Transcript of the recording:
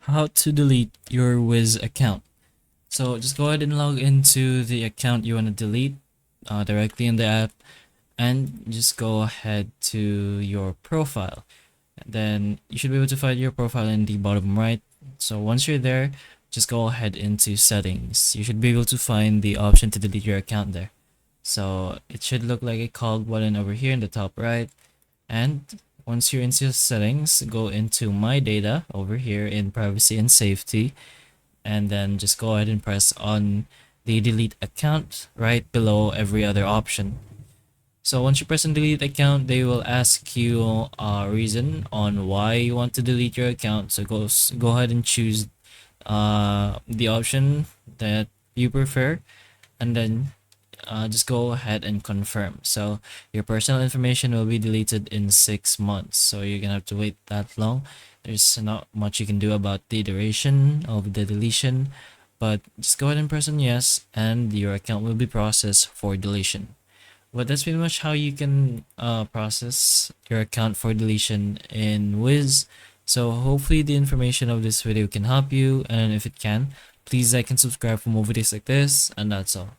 how to delete your Wizz account. So just go ahead and log into the account you want to delete directly in the app, and just go ahead to your profile. Then you should be able to find your profile in the bottom right. So once you're there, just go ahead into settings. You should be able to find the option to delete your account there. So it should look like a call button over here in the top right. And once you're into settings, go into my data over here in privacy and safety, and then just go ahead and press on the delete account right below every other option. So once you press on delete account, they will ask you a reason on why you want to delete your account. So go ahead and choose the option that you prefer, and then just go ahead and confirm. So your personal information will be deleted in 6 months. So you're gonna have to wait that long. There's not much you can do about the duration of the deletion, but just go ahead and press on yes, and your account will be processed for deletion. But that's pretty much how you can process your account for deletion in Wiz. So hopefully the information of this video can help you, and if it can, please like and subscribe for more videos like this, and that's all.